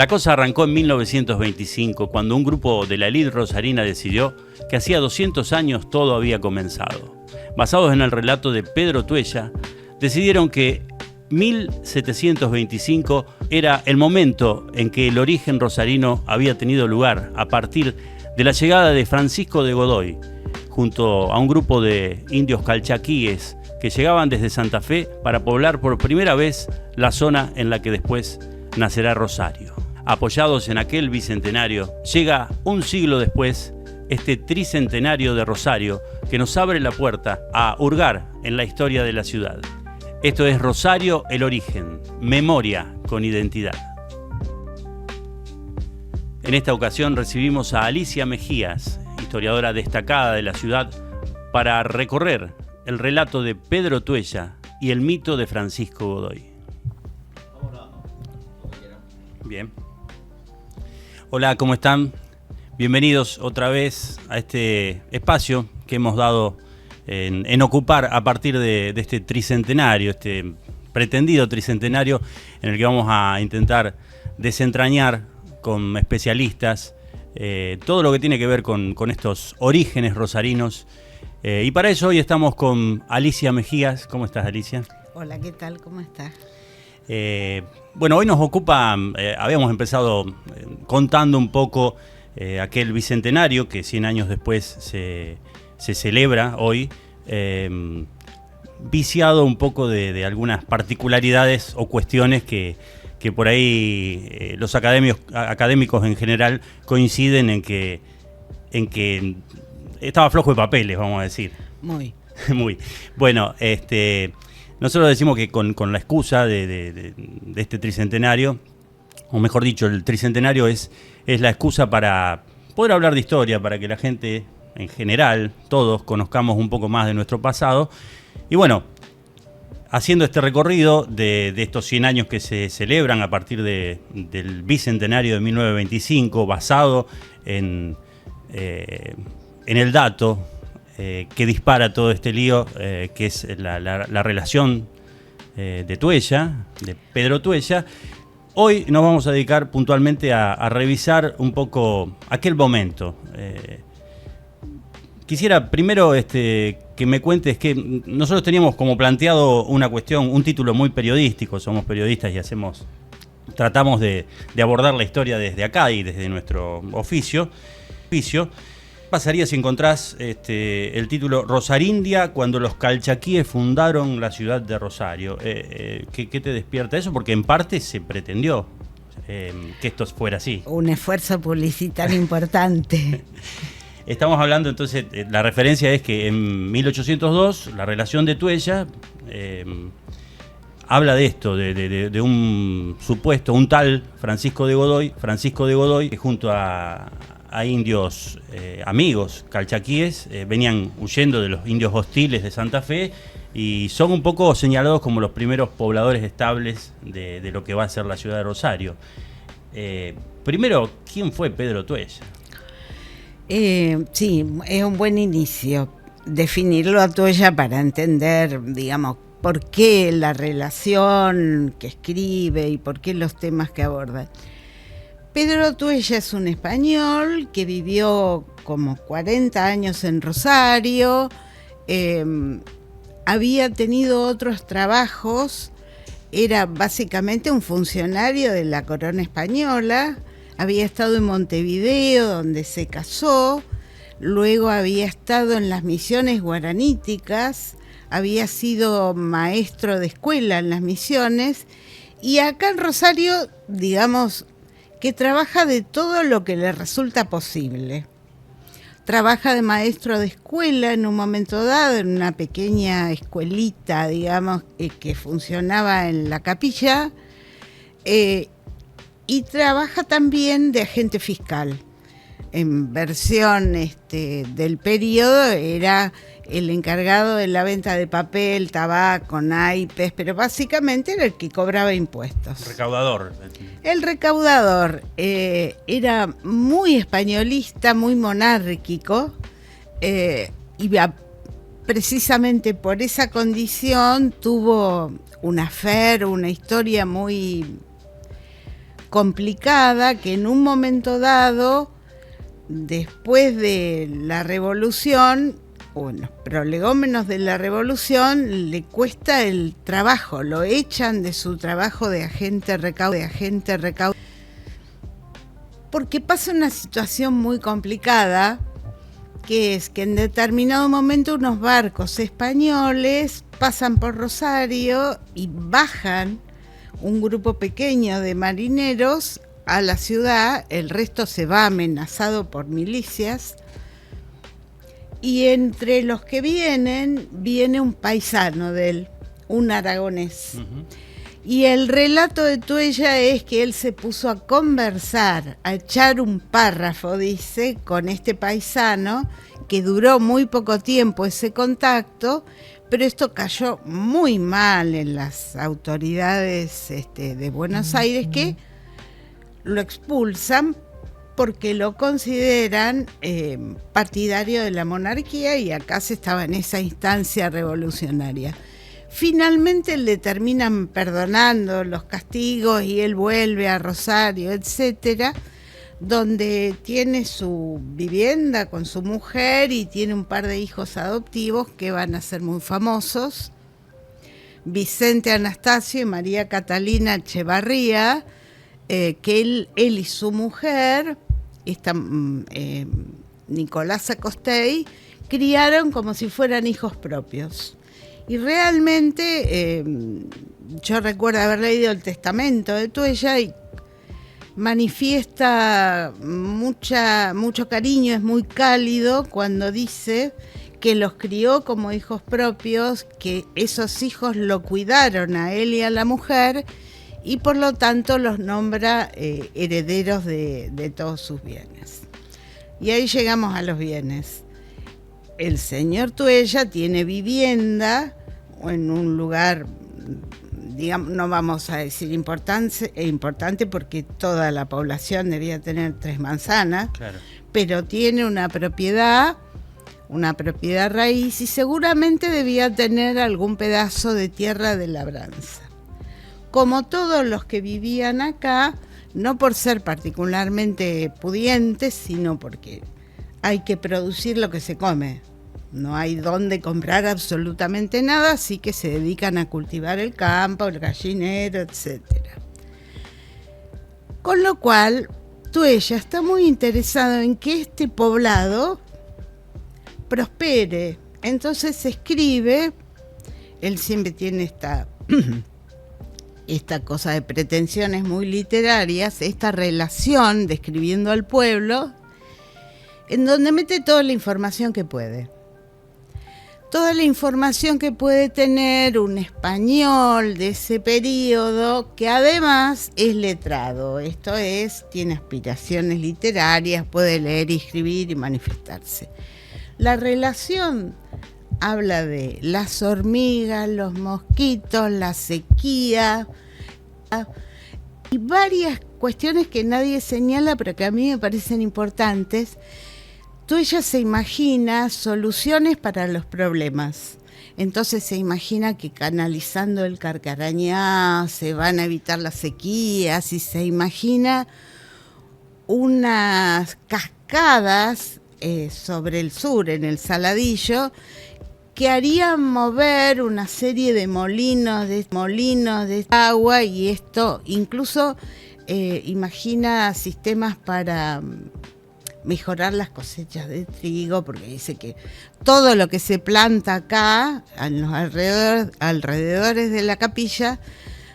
La cosa arrancó en 1925, cuando un grupo de la élite rosarina decidió que hacía 200 años todo había comenzado. Basados en el relato de Pedro Tuella, decidieron que 1725 era el momento en que el origen rosarino había tenido lugar a partir de la llegada de Francisco de Godoy, junto a un grupo de indios calchaquíes que llegaban desde Santa Fe para poblar por primera vez la zona en la que después nacerá Rosario. Apoyados en aquel bicentenario, llega un siglo después este tricentenario de Rosario que nos abre la puerta a hurgar en la historia de la ciudad. Esto es Rosario, el origen, memoria con identidad. En esta ocasión recibimos a Alicia Mejías, historiadora destacada de la ciudad, para recorrer el relato de Pedro Tuella y el mito de Francisco Godoy. Bien. Hola, ¿cómo están? Bienvenidos otra vez a este espacio que hemos dado en ocupar a partir de este tricentenario, este pretendido tricentenario en el que vamos a intentar desentrañar con especialistas todo lo que tiene que ver con estos orígenes rosarinos. Y para eso hoy estamos con Alicia Mejías. ¿Cómo estás, Alicia? Hola, ¿qué tal? ¿Cómo estás? Bueno, hoy nos ocupa, habíamos empezado contando un poco aquel bicentenario que 100 años después se celebra hoy, viciado un poco de algunas particularidades o cuestiones que por ahí los académicos en general coinciden en que estaba flojo de papeles, vamos a decir. Muy. Bueno, nosotros decimos que con la excusa de este tricentenario, o mejor dicho, el tricentenario es la excusa para poder hablar de historia, para que la gente en general, todos, conozcamos un poco más de nuestro pasado. Y bueno, haciendo este recorrido de estos 100 años que se celebran a partir del bicentenario de 1925, basado en el dato que dispara todo este lío, que es la relación de Tuella, de Pedro Tuella. Hoy nos vamos a dedicar puntualmente a revisar un poco aquel momento. Quisiera primero que me cuentes que nosotros teníamos como planteado una cuestión, un título muy periodístico, somos periodistas y tratamos de abordar la historia desde acá y desde nuestro oficio. ¿Qué pasaría si encontrás el título Rosarindia cuando los calchaquíes fundaron la ciudad de Rosario? ¿Qué te despierta eso? Porque en parte se pretendió que esto fuera así. Un esfuerzo publicitario importante. Estamos hablando entonces, la referencia es que en 1802 la relación de Tuella habla de esto, de un supuesto, un tal Francisco de Godoy, que junto a indios amigos calchaquíes venían huyendo de los indios hostiles de Santa Fe y son un poco señalados como los primeros pobladores estables de lo que va a ser la ciudad de Rosario. Primero, ¿quién fue Pedro Tuella? Sí, es un buen inicio definirlo a Tuella para entender, digamos, por qué la relación que escribe y por qué los temas que aborda. Pedro Tuella es un español que vivió como 40 años en Rosario, había tenido otros trabajos, era básicamente un funcionario de la corona española, había estado en Montevideo, donde se casó, luego había estado en las misiones guaraníticas, había sido maestro de escuela en las misiones, y acá en Rosario, digamos, que trabaja de todo lo que le resulta posible. Trabaja de maestro de escuela en un momento dado, en una pequeña escuelita, digamos, que funcionaba en la capilla, y trabaja también de agente fiscal. En versión del periodo era el encargado de la venta de papel, tabaco, naipes, pero básicamente era el que cobraba impuestos. Recaudador. El recaudador era muy españolista, muy monárquico, y precisamente por esa condición tuvo una historia muy complicada que en un momento dado, después de la revolución, o en los prolegómenos de la revolución, le cuesta el trabajo, lo echan de su trabajo de agente recaudador, porque pasa una situación muy complicada, que es que en determinado momento unos barcos españoles pasan por Rosario y bajan un grupo pequeño de marineros a la ciudad, el resto se va amenazado por milicias, y entre los que viene un paisano de él, un aragonés. Uh-huh. Y el relato de Tuella es que él se puso a conversar, a echar un párrafo, dice, con este paisano, que duró muy poco tiempo ese contacto, pero esto cayó muy mal en las autoridades de Buenos Aires, que lo expulsan porque lo consideran partidario de la monarquía, y acá se estaba en esa instancia revolucionaria. Finalmente le terminan perdonando los castigos y él vuelve a Rosario, etcétera, donde tiene su vivienda con su mujer y tiene un par de hijos adoptivos que van a ser muy famosos, Vicente Anastasio y María Catalina Echevarría, que él y su mujer, Nicolás Acostey, criaron como si fueran hijos propios. Y realmente yo recuerdo haber leído el testamento de Tuella y manifiesta mucho cariño, es muy cálido cuando dice que los crió como hijos propios, que esos hijos lo cuidaron a él y a la mujer, y por lo tanto los nombra herederos de todos sus bienes. Y ahí llegamos a los bienes. El señor Tuella tiene vivienda en un lugar, digamos, no vamos a decir importante porque toda la población debía tener 3 manzanas, claro, pero tiene una propiedad raíz, y seguramente debía tener algún pedazo de tierra de labranza. Como todos los que vivían acá, no por ser particularmente pudientes, sino porque hay que producir lo que se come. No hay dónde comprar absolutamente nada, así que se dedican a cultivar el campo, el gallinero, etc. Con lo cual, Tuella está muy interesado en que este poblado prospere. Entonces escribe, él siempre tiene esta cosa de pretensiones muy literarias, esta relación describiendo al pueblo, en donde mete toda la información que puede. Toda la información que puede tener un español de ese periodo, que además es letrado, esto es, tiene aspiraciones literarias, puede leer y escribir y manifestarse. La relación habla de las hormigas, los mosquitos, la sequía y varias cuestiones que nadie señala, pero que a mí me parecen importantes. Tuella se imagina soluciones para los problemas. Entonces se imagina que canalizando el Carcarañá se van a evitar las sequías, y se imagina unas cascadas sobre el sur, en el Saladillo, que harían mover una serie de molinos de agua, y esto incluso imagina sistemas para mejorar las cosechas de trigo, porque dice que todo lo que se planta acá, en los alrededores de la capilla,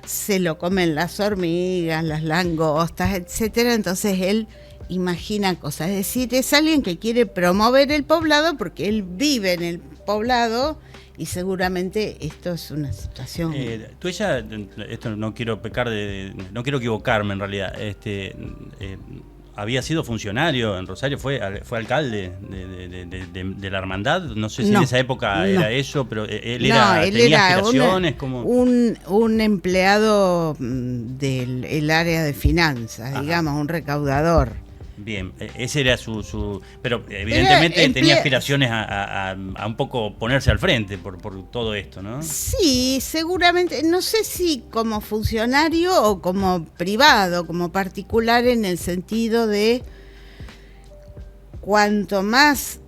se lo comen las hormigas, las langostas, etcétera. Entonces él imagina cosas, es decir, es alguien que quiere promover el poblado porque él vive en el poblado, y seguramente esto es una situación. Tuella, esto no quiero pecar no quiero equivocarme en realidad, había sido funcionario en Rosario, fue alcalde de la hermandad, no sé si en esa época era eso, pero tenía aspiraciones como un empleado del área de finanzas, digamos, un recaudador. Bien, ese era pero evidentemente tenía aspiraciones a un poco ponerse al frente por todo esto, ¿no? Sí, seguramente, no sé si como funcionario o como privado, como particular, en el sentido de cuanto más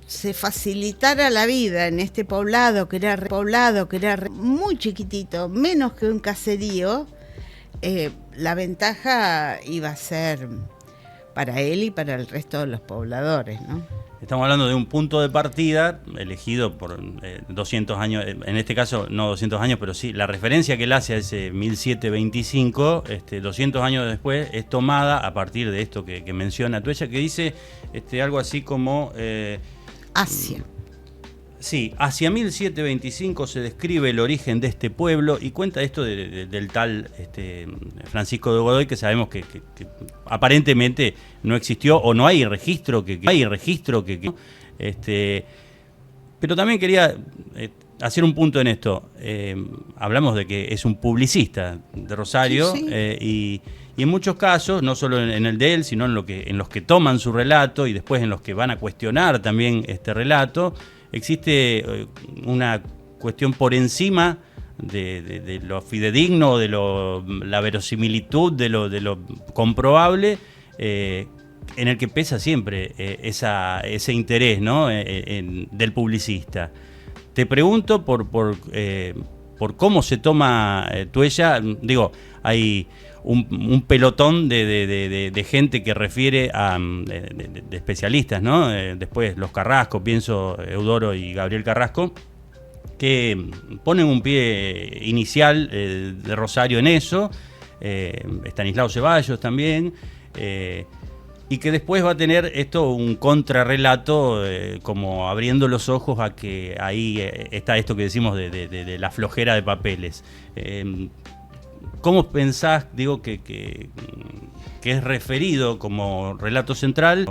se facilitara la vida en este poblado, que era muy chiquitito, menos que un caserío, la ventaja iba a ser para él y para el resto de los pobladores, ¿no? Estamos hablando de un punto de partida elegido por 200 años, en este caso no 200 años, pero sí, la referencia que él hace a ese 1725, 200 años después, es tomada a partir de esto que menciona Atuella, que dice algo así como... Asia. Sí, hacia 1725 se describe el origen de este pueblo y cuenta esto del tal Francisco de Godoy, que sabemos que aparentemente no existió o no hay registro pero también quería hacer un punto en esto. Hablamos de que es un publicista de Rosario, sí. Y en muchos casos, no solo en el de él, sino en los que toman su relato y después en los que van a cuestionar también este relato, existe una cuestión por encima de lo fidedigno, de la verosimilitud, de lo comprobable, en el que pesa siempre ese interés, ¿no? Del publicista. Te pregunto por cómo se toma Tuella. Digo, hay un pelotón de gente que refiere a de especialistas, ¿no? Después los Carrasco, pienso Eudoro y Gabriel Carrasco, que ponen un pie inicial de Rosario en eso, Estanislao Ceballos también, y que después va a tener esto un contrarrelato, como abriendo los ojos a que ahí está esto que decimos de la flojera de papeles. ¿Cómo pensás, digo, que es referido como relato central,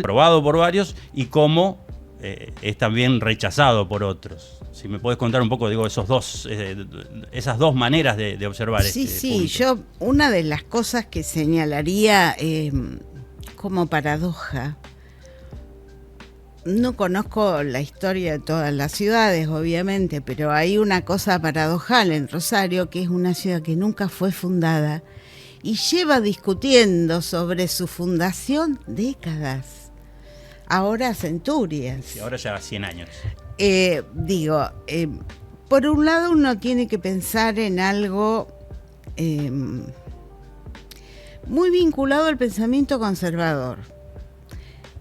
probado por varios, y cómo es también rechazado por otros? Si me podés contar un poco, digo, esas dos maneras de observar sí, este punto. Yo una de las cosas que señalaría como paradoja, no conozco la historia de todas las ciudades, obviamente, pero hay una cosa paradojal en Rosario, que es una ciudad que nunca fue fundada y lleva discutiendo sobre su fundación décadas, ahora centurias. Sí, ahora ya 100 años. Por un lado uno tiene que pensar en algo muy vinculado al pensamiento conservador.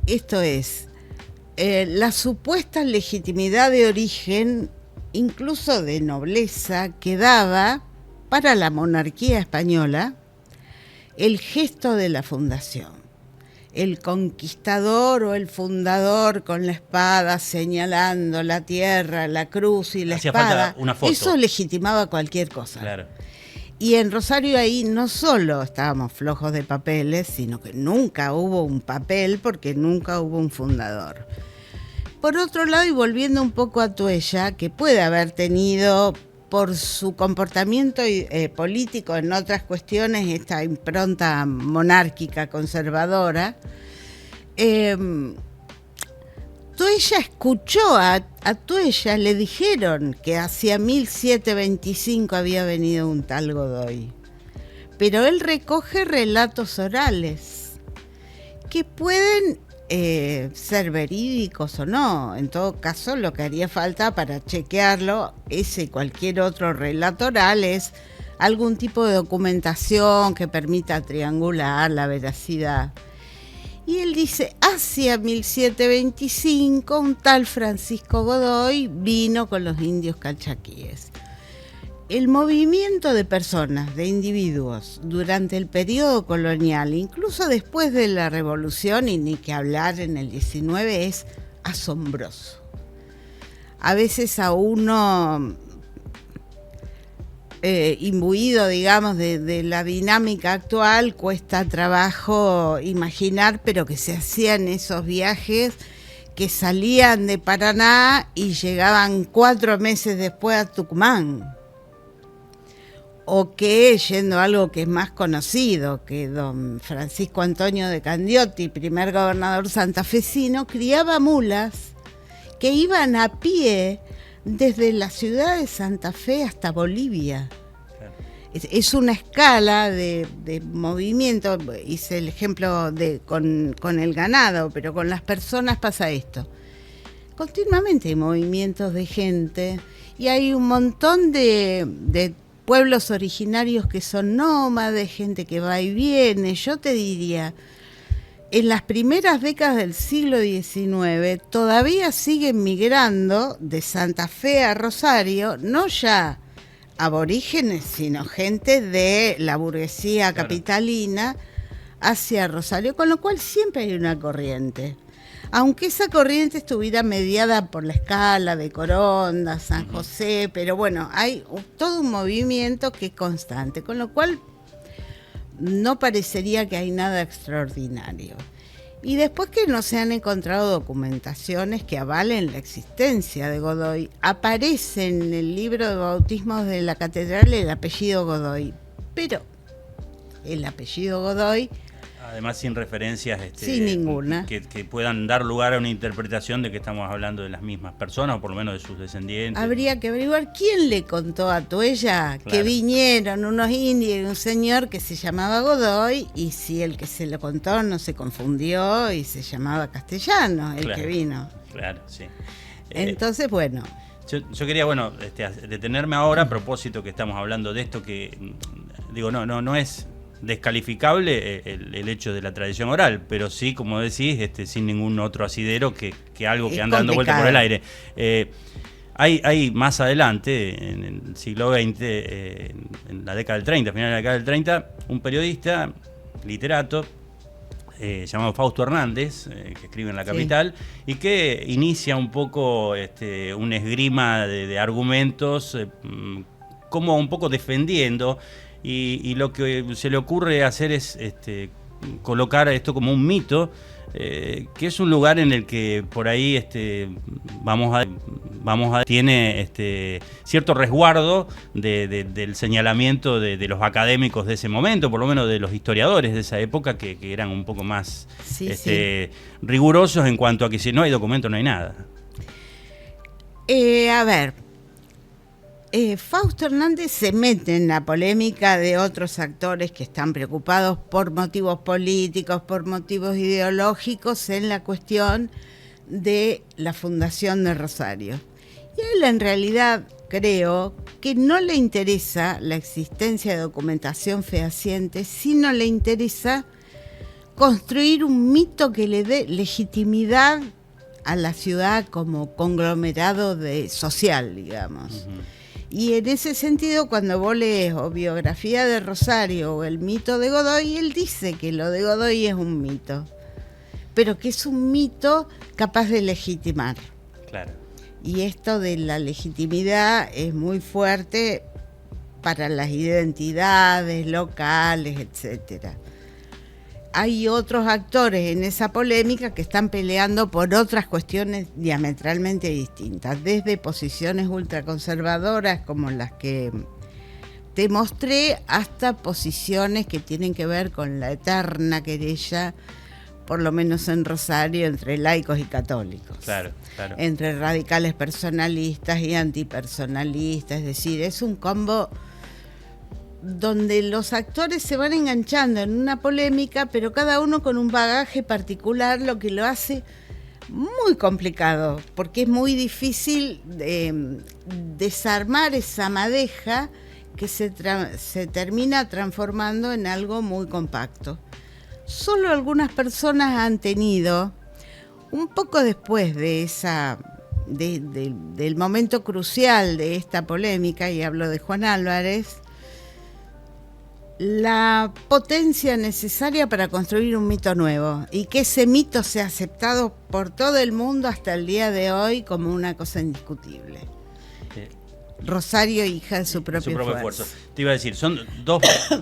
Esto es, la supuesta legitimidad de origen, incluso de nobleza, que daba para la monarquía española el gesto de la fundación. El conquistador o el fundador con la espada señalando la tierra, la cruz y la espada. Falta una foto. Eso legitimaba cualquier cosa. Claro. Y en Rosario ahí no solo estábamos flojos de papeles, sino que nunca hubo un papel porque nunca hubo un fundador. Por otro lado, y volviendo un poco a Tuella, que puede haber tenido por su comportamiento político en otras cuestiones esta impronta monárquica conservadora, Tuella escuchó a Tuella, le dijeron que hacia 1725 había venido un tal Godoy, pero él recoge relatos orales que pueden ser verídicos o no. En todo caso, lo que haría falta para chequearlo, ese y cualquier otro relato oral, es algún tipo de documentación que permita triangular la veracidad. Y él dice, hacia 1725 un tal Francisco Godoy vino con los indios calchaquíes. El movimiento de personas, de individuos, durante el periodo colonial, incluso después de la Revolución, y ni que hablar en el 19, es asombroso. A veces a uno, imbuido, digamos, de la dinámica actual, cuesta trabajo imaginar, pero que se hacían esos viajes que salían de Paraná y llegaban 4 meses después a Tucumán. O que, yendo a algo que es más conocido, que don Francisco Antonio de Candioti, primer gobernador santafesino, criaba mulas que iban a pie desde la ciudad de Santa Fe hasta Bolivia. Es una escala de movimiento. Hice el ejemplo con el ganado, pero con las personas pasa esto. Continuamente hay movimientos de gente y hay un montón de pueblos originarios que son nómades, gente que va y viene. Yo te diría, en las primeras décadas del siglo XIX todavía siguen migrando de Santa Fe a Rosario, no ya aborígenes, sino gente de la burguesía capitalina hacia Rosario, con lo cual siempre hay una corriente. Aunque esa corriente estuviera mediada por la escala de Coronda, San José, pero bueno, hay todo un movimiento que es constante, con lo cual no parecería que hay nada extraordinario. Y después que no se han encontrado documentaciones que avalen la existencia de Godoy, aparece en el libro de bautismos de la catedral el apellido Godoy, pero el apellido Godoy, además sin referencias sin ninguna que puedan dar lugar a una interpretación de que estamos hablando de las mismas personas o por lo menos de sus descendientes. Habría que averiguar quién le contó a Tuella que vinieron unos indios y un señor que se llamaba Godoy, y si el que se lo contó no se confundió y se llamaba Castellano el que vino. Claro, sí. Entonces, bueno. Yo quería, detenerme ahora a propósito que estamos hablando de esto, que digo, no es descalificable el hecho de la tradición oral, pero sí, como decís, sin ningún otro asidero que algo que anda dando vuelta por el aire. Hay más adelante, en el siglo XX, en la década del 30, final de la década del 30, un periodista, literato, llamado Fausto Hernández, que escribe en La Capital, y que inicia un poco un esgrima de argumentos, como un poco defendiendo. Y lo que se le ocurre hacer es colocar esto como un mito, que es un lugar en el que por ahí tiene cierto resguardo del señalamiento de los académicos de ese momento, por lo menos de los historiadores de esa época, que eran un poco más rigurosos en cuanto a que si no hay documento no hay nada. A ver, Fausto Hernández se mete en la polémica de otros actores que están preocupados por motivos políticos, por motivos ideológicos en la cuestión de la fundación de Rosario. Y a él en realidad creo que no le interesa la existencia de documentación fehaciente, sino le interesa construir un mito que le dé legitimidad a la ciudad como conglomerado social, digamos. Y en ese sentido, cuando vos lees o biografía de Rosario o el mito de Godoy, él dice que lo de Godoy es un mito, pero que es un mito capaz de legitimar. Claro. Y esto de la legitimidad es muy fuerte para las identidades locales, etcétera. Hay otros actores en esa polémica que están peleando por otras cuestiones diametralmente distintas, desde posiciones ultraconservadoras como las que te mostré, hasta posiciones que tienen que ver con la eterna querella, por lo menos en Rosario, entre laicos y católicos. Claro. Entre radicales personalistas y antipersonalistas, es decir, es un combo donde los actores se van enganchando en una polémica, pero cada uno con un bagaje particular, lo que lo hace muy complicado, porque es muy difícil desarmar esa madeja que se termina transformando en algo muy compacto. Solo algunas personas han tenido, un poco después de del momento crucial de esta polémica, y hablo de Juan Álvarez, la potencia necesaria para construir un mito nuevo y que ese mito sea aceptado por todo el mundo hasta el día de hoy como una cosa indiscutible. Rosario, hija de su propio esfuerzo. Te iba a decir, son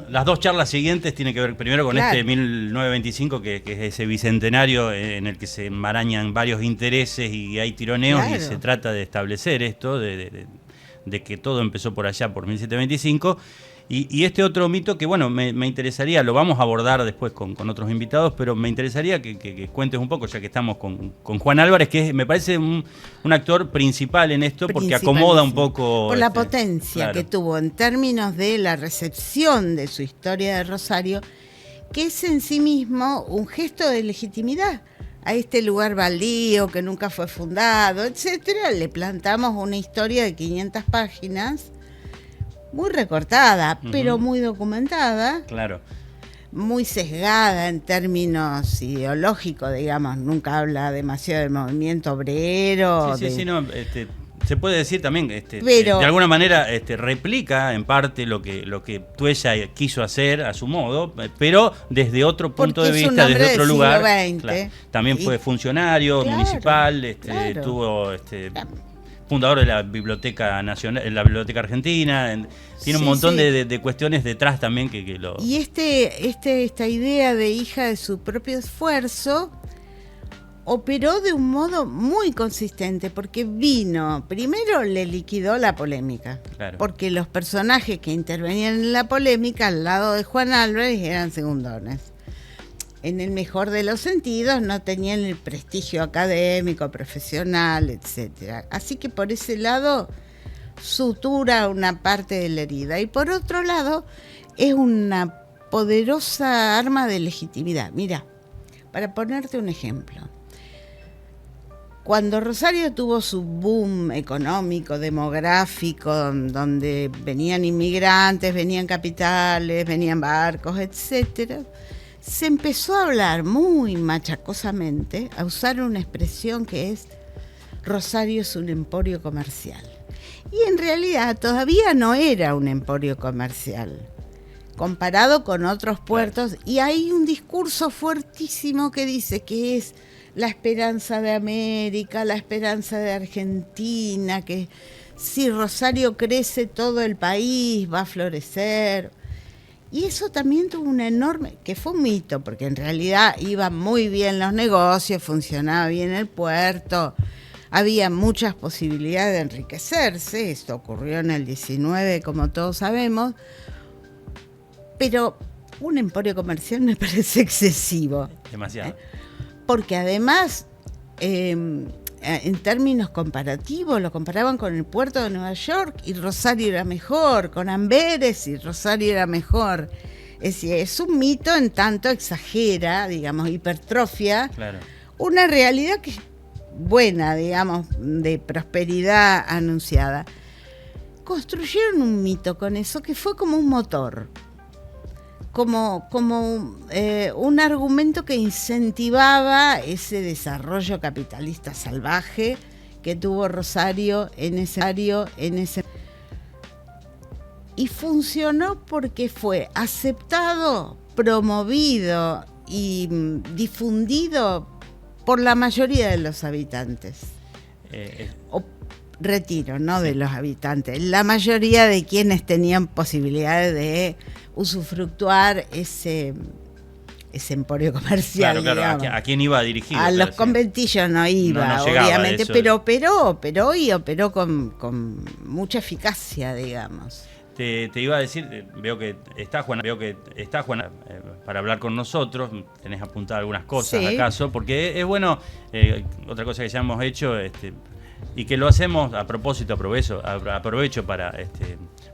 las dos charlas siguientes tienen que ver primero con 1925, que es ese bicentenario en el que se enmarañan varios intereses y hay tironeos, y se trata de establecer esto, de de que todo empezó por allá, por 1725. Y este otro mito que, bueno, me interesaría, lo vamos a abordar después con otros invitados, pero me interesaría que cuentes un poco, ya que estamos con Juan Álvarez, que me parece un actor principal en esto, porque acomoda un poco... Por la potencia que tuvo en términos de la recepción de su historia de Rosario, que es en sí mismo un gesto de legitimidad. A este lugar baldío que nunca fue fundado, etcétera, le plantamos una historia de 500 páginas, muy recortada, pero muy documentada. Claro. Muy sesgada en términos ideológicos, digamos, nunca habla demasiado del movimiento obrero. Sí, no, se puede decir también, pero, de alguna manera replica en parte lo que Tuella quiso hacer a su modo, pero desde otro punto de vista, desde otro lugar. Claro, también fue funcionario municipal, tuvo fundador de la Biblioteca Nacional, la Biblioteca Argentina, tiene un montón de cuestiones detrás también que lo... Y esta idea de hija de su propio esfuerzo operó de un modo muy consistente, porque primero le liquidó la polémica, claro, porque los personajes que intervenían en la polémica al lado de Juan Álvarez eran segundones. En el mejor de los sentidos, no tenían el prestigio académico, profesional, etcétera. Así que por ese lado sutura una parte de la herida. Y por otro lado, es una poderosa arma de legitimidad. Mira, para ponerte un ejemplo. Cuando Rosario tuvo su boom económico, demográfico, donde venían inmigrantes, venían capitales, venían barcos, etcétera, se empezó a hablar muy machacosamente, a usar una expresión que es: Rosario es un emporio comercial. Y en realidad todavía no era un emporio comercial, comparado con otros puertos, y hay un discurso fuertísimo que dice que es la esperanza de América, la esperanza de Argentina, que si Rosario crece todo el país va a florecer. Y eso también tuvo una enorme, que fue un mito, porque en realidad iban muy bien los negocios, funcionaba bien el puerto, había muchas posibilidades de enriquecerse, esto ocurrió en el 19, como todos sabemos, pero un emporio comercial me parece excesivo. Demasiado. Porque además, en términos comparativos, lo comparaban con el puerto de Nueva York y Rosario era mejor, con Amberes y Rosario era mejor. Es decir, es un mito en tanto exagera, digamos, hipertrofia, claro, una realidad que es buena, digamos, de prosperidad anunciada. Construyeron un mito con eso que fue como un motor, como un argumento que incentivaba ese desarrollo capitalista salvaje que tuvo Rosario en ese y funcionó porque fue aceptado, promovido y difundido por la mayoría de los habitantes. Retiro, no de los habitantes, la mayoría de quienes tenían posibilidades de usufructuar ese emporio comercial. Claro, ¿a quién iba dirigido? A los conventillos no iba, no obviamente, pero operó con mucha eficacia, digamos. Te iba a decir, veo que está Juana para hablar con nosotros. Tenés apuntadas algunas cosas, sí, acaso, porque es bueno, otra cosa que ya hemos hecho, y que lo hacemos a propósito, aprovecho para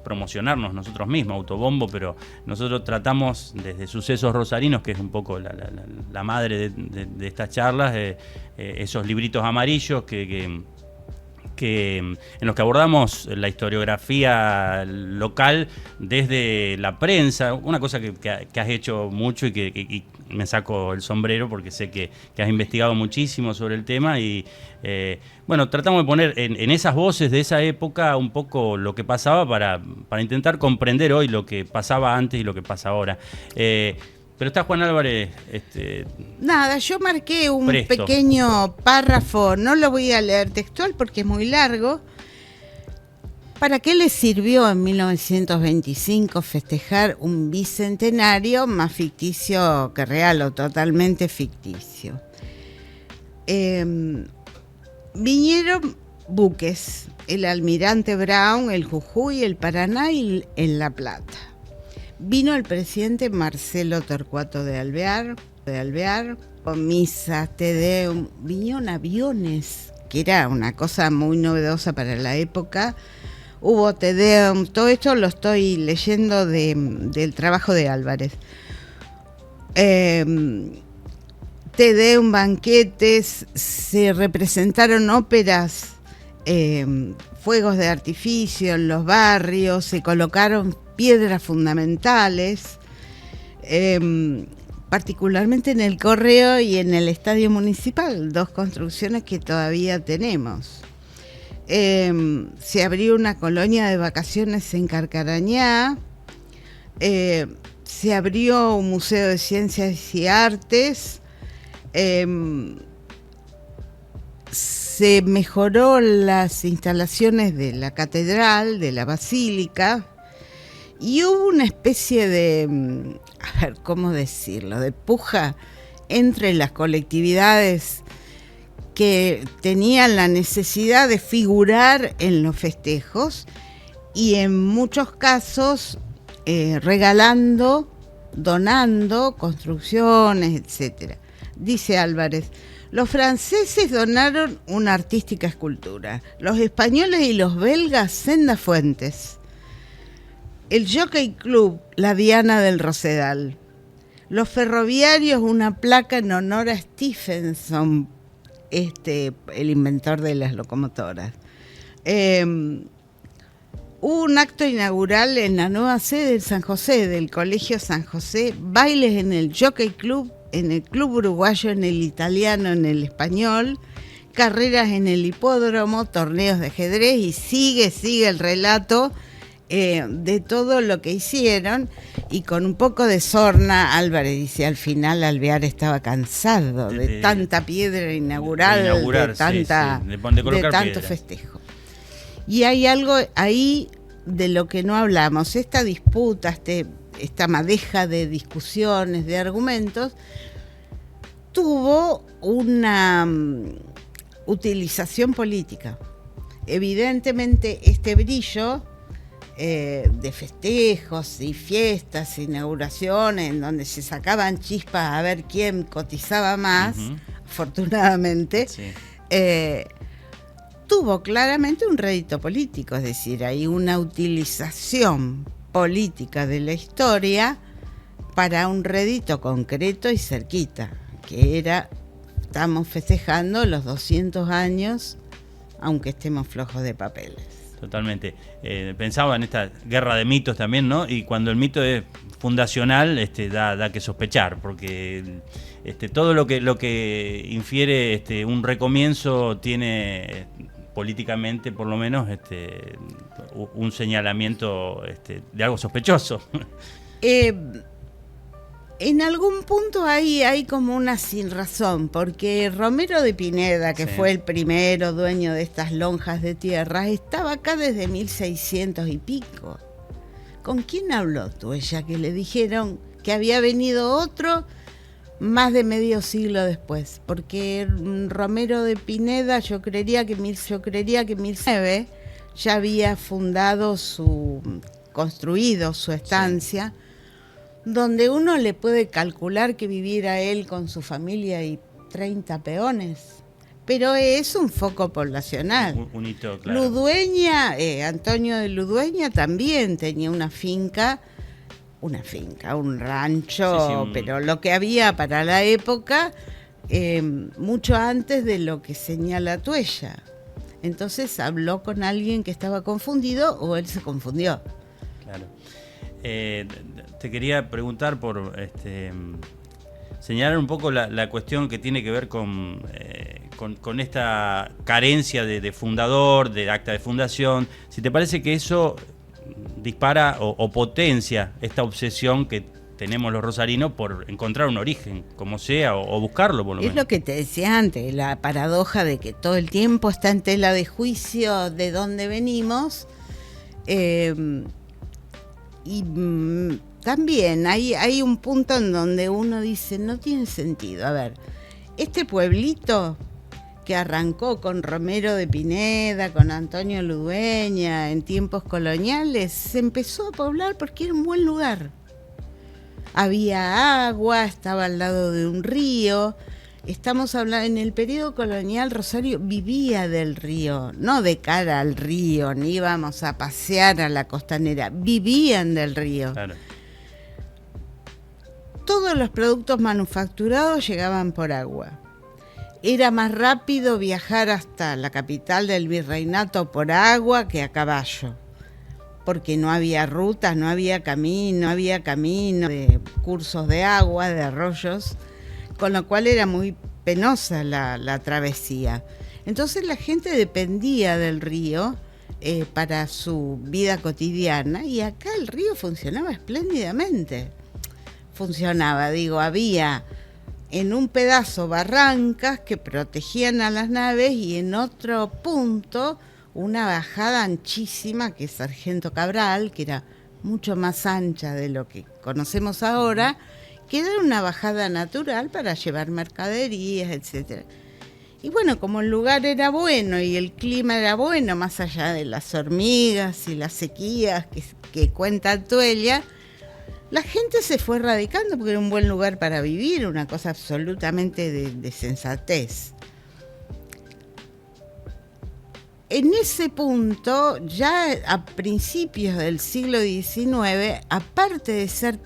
promocionarnos nosotros mismos, autobombo, pero nosotros tratamos desde Sucesos Rosarinos, que es un poco la madre de estas charlas, esos libritos amarillos que en los que abordamos la historiografía local desde la prensa, una cosa que has hecho mucho y que me saco el sombrero porque sé que has investigado muchísimo sobre el tema y bueno, tratamos de poner en esas voces de esa época un poco lo que pasaba para intentar comprender hoy lo que pasaba antes y lo que pasa ahora. Pero está Juan Álvarez. Nada, yo marqué un pequeño párrafo, no lo voy a leer textual porque es muy largo. ¿Para qué le sirvió en 1925 festejar un bicentenario más ficticio que real o totalmente ficticio? Vinieron buques, el Almirante Brown, el Jujuy, el Paraná y el La Plata. Vino el presidente Marcelo Torcuato de Alvear, con misas, Te Deum, vinieron aviones, que era una cosa muy novedosa para la época. Hubo Te Deum, todo esto lo estoy leyendo del trabajo de Álvarez. Te Deum, banquetes, se representaron óperas, fuegos de artificio en los barrios, se colocaron piedras fundamentales, particularmente en el Correo y en el Estadio Municipal, 2 construcciones que todavía tenemos. Se abrió una colonia de vacaciones en Carcarañá, se abrió un museo de ciencias y artes, se mejoró las instalaciones de la catedral, de la basílica, y hubo una especie de, a ver, ¿cómo decirlo?, de puja entre las colectividades que tenían la necesidad de figurar en los festejos y en muchos casos regalando, donando construcciones, etcétera. Dice Álvarez: los franceses donaron una artística escultura, los españoles y los belgas sendas fuentes, el Jockey Club la Diana del Rosedal, los ferroviarios una placa en honor a Stephenson, el inventor de las locomotoras. Hubo un acto inaugural en la nueva sede de San José, del Colegio San José, bailes en el Jockey Club, en el Club Uruguayo, en el Italiano, en el Español, carreras en el hipódromo, torneos de ajedrez, y sigue el relato de todo lo que hicieron. Y con un poco de sorna, Álvarez dice: al final Alvear estaba cansado de tanta piedra inaugural, de tanto festejo. Y hay algo ahí de lo que no hablamos, esta disputa, esta madeja de discusiones, de argumentos, tuvo una utilización política. Evidentemente este brillo de festejos y fiestas, inauguraciones, en donde se sacaban chispas a ver quién cotizaba más, afortunadamente, sí. Tuvo claramente un rédito político, es decir, hay una utilización política de la historia para un rédito concreto y cerquita, que era: estamos festejando los 200 años, aunque estemos flojos de papeles. Totalmente. Pensaba en esta guerra de mitos también, ¿no? Y cuando el mito es fundacional, da que sospechar, porque todo lo que infiere un recomienzo tiene políticamente, por lo menos, un señalamiento de algo sospechoso. En algún punto hay como una sinrazón, porque Romero de Pineda, que fue el primero dueño de estas lonjas de tierras, estaba acá desde 1600 y pico. ¿Con quién habló Tuella que le dijeron que había venido otro más de medio siglo después? Porque Romero de Pineda, yo creería que 1009 ya había construido su estancia. Sí. Donde uno le puede calcular que viviera él con su familia y 30 peones, pero es un foco poblacional. Un hito, claro. Ludueña, Antonio de Ludueña también tenía una finca, un rancho, sí, pero lo que había para la época, mucho antes de lo que señala Tuella. Entonces habló con alguien que estaba confundido, o él se confundió. Claro. Te quería preguntar por señalar un poco la cuestión que tiene que ver con esta carencia de fundador, de acta de fundación. Si te parece que eso dispara o potencia esta obsesión que tenemos los rosarinos por encontrar un origen, como sea, o buscarlo por lo menos. Es lo que te decía antes, la paradoja de que todo el tiempo está en tela de juicio de dónde venimos. Y también hay un punto en donde uno dice: no tiene sentido. A ver, este pueblito que arrancó con Romero de Pineda, con Antonio Ludueña en tiempos coloniales, se empezó a poblar porque era un buen lugar. Había agua, estaba al lado de un río. Estamos hablando, en el periodo colonial Rosario vivía del río, no de cara al río, ni íbamos a pasear a la costanera, vivían del río. Claro. Todos los productos manufacturados llegaban por agua. Era más rápido viajar hasta la capital del virreinato por agua que a caballo, porque no había rutas, no había camino de cursos de agua, de arroyos, con lo cual era muy penosa la travesía. Entonces la gente dependía del río para su vida cotidiana, y acá el río funcionaba espléndidamente. Había en un pedazo barrancas que protegían a las naves y en otro punto una bajada anchísima que es Sargento Cabral, que era mucho más ancha de lo que conocemos ahora, que era una bajada natural para llevar mercaderías, etcétera. Y bueno, como el lugar era bueno y el clima era bueno, más allá de las hormigas y las sequías que cuenta Tuelia, la gente se fue radicando porque era un buen lugar para vivir, una cosa absolutamente de sensatez. En ese punto, ya a principios del siglo XIX, aparte de ser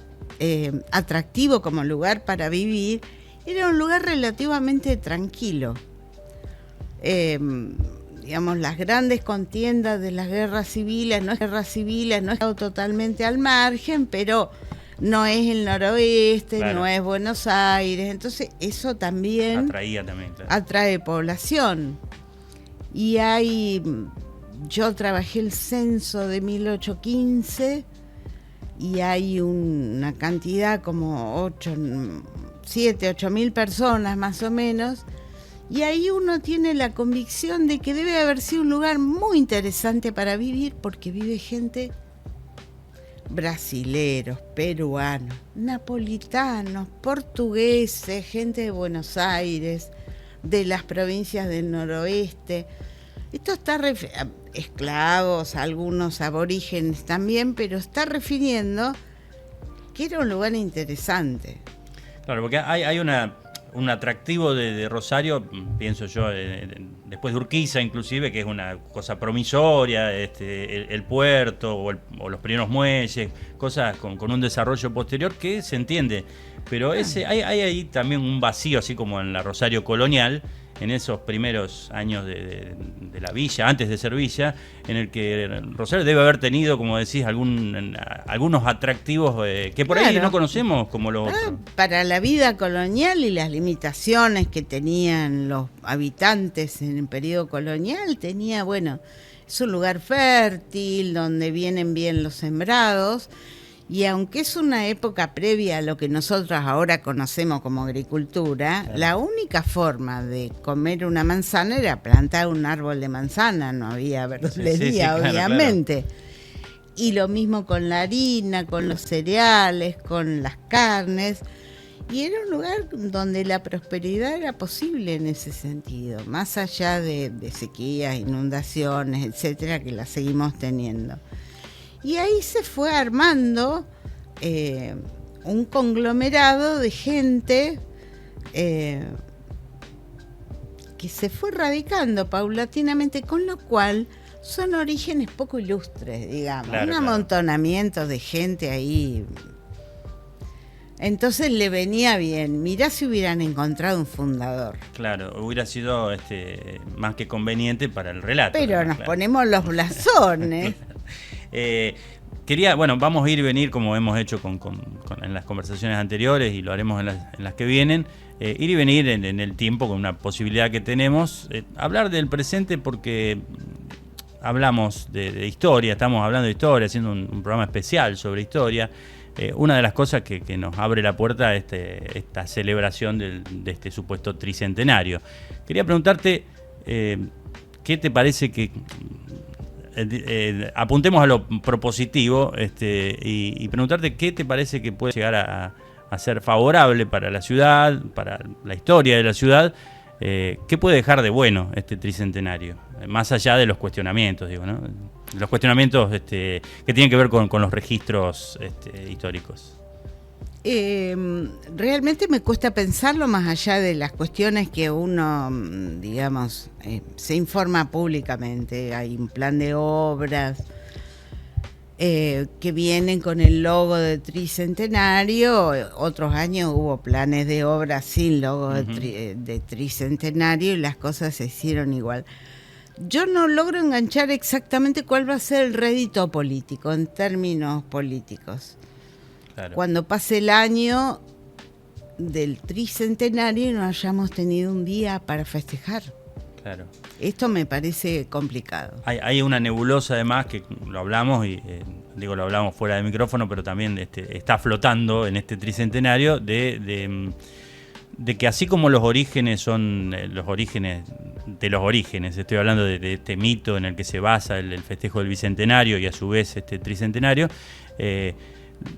atractivo como lugar para vivir, era un lugar relativamente tranquilo. Las grandes contiendas de las guerras civiles, no es estado totalmente al margen, pero no es el noroeste, claro, no es Buenos Aires, entonces eso también atraía también, claro, atrae población. Y yo trabajé el censo de 1815 y hay una cantidad como 7-8 mil personas más o menos, y ahí uno tiene la convicción de que debe haber sido un lugar muy interesante para vivir, porque vive gente brasileros, peruanos, napolitanos, portugueses, gente de Buenos Aires, de las provincias del noroeste. Esto está esclavos, algunos aborígenes también, pero está refiriendo que era un lugar interesante. Claro, porque hay un atractivo de Rosario, pienso yo, después de Urquiza inclusive, que es una cosa promisoria, el puerto o los primeros muelles, cosas con un desarrollo posterior que se entiende, pero hay ahí también un vacío, así como en la Rosario colonial, en esos primeros años de la villa, antes de ser villa, en el que Rosario debe haber tenido, como decís, algunos atractivos que por ahí no conocemos, como lo otro. Para la vida colonial y las limitaciones que tenían los habitantes en el periodo colonial, es un lugar fértil, donde vienen bien los sembrados, y aunque es una época previa a lo que nosotros ahora conocemos como agricultura, claro, la única forma de comer una manzana era plantar un árbol de manzana, no había verdulería, sí, obviamente. Claro. Y lo mismo con la harina, con los cereales, con las carnes. Y era un lugar donde la prosperidad era posible en ese sentido, más allá de sequías, inundaciones, etcétera, que las seguimos teniendo. Y ahí se fue armando un conglomerado de gente que se fue radicando paulatinamente, con lo cual son orígenes poco ilustres, digamos, claro, un amontonamiento de gente ahí. Entonces le venía bien. Mirá si hubieran encontrado un fundador. Claro, hubiera sido más que conveniente para el relato. Pero nos ponemos los blasones. Vamos a ir y venir como hemos hecho en las conversaciones anteriores, y lo haremos en las que vienen, ir y venir en el tiempo con una posibilidad que tenemos, hablar del presente, porque hablamos de historia, estamos hablando de historia, haciendo un programa especial sobre historia. Una de las cosas que nos abre la puerta a esta celebración de este supuesto tricentenario. Quería preguntarte, ¿qué te parece que... apuntemos a lo propositivo y preguntarte qué te parece que puede llegar a ser favorable para la ciudad, para la historia de la ciudad, ¿Qué puede dejar de bueno este tricentenario? Más allá de los cuestionamientos, digo, ¿no? Los cuestionamientos que tienen que ver con los registros históricos. Realmente me cuesta pensarlo más allá de las cuestiones que uno, digamos, se informa públicamente. Hay un plan de obras que vienen con el logo de Tricentenario. Otros años hubo planes de obras sin logo de Tricentenario y las cosas se hicieron igual. Yo no logro enganchar exactamente cuál va a ser el rédito político en términos políticos. Claro. Cuando pase el año del tricentenario no hayamos tenido un día para festejar. Claro. Esto me parece complicado. Hay una nebulosa además que lo hablamos y lo hablamos fuera de micrófono, pero también está flotando en este tricentenario de que así como los orígenes son los orígenes de los orígenes, estoy hablando de este mito en el que se basa el festejo del bicentenario y a su vez este tricentenario,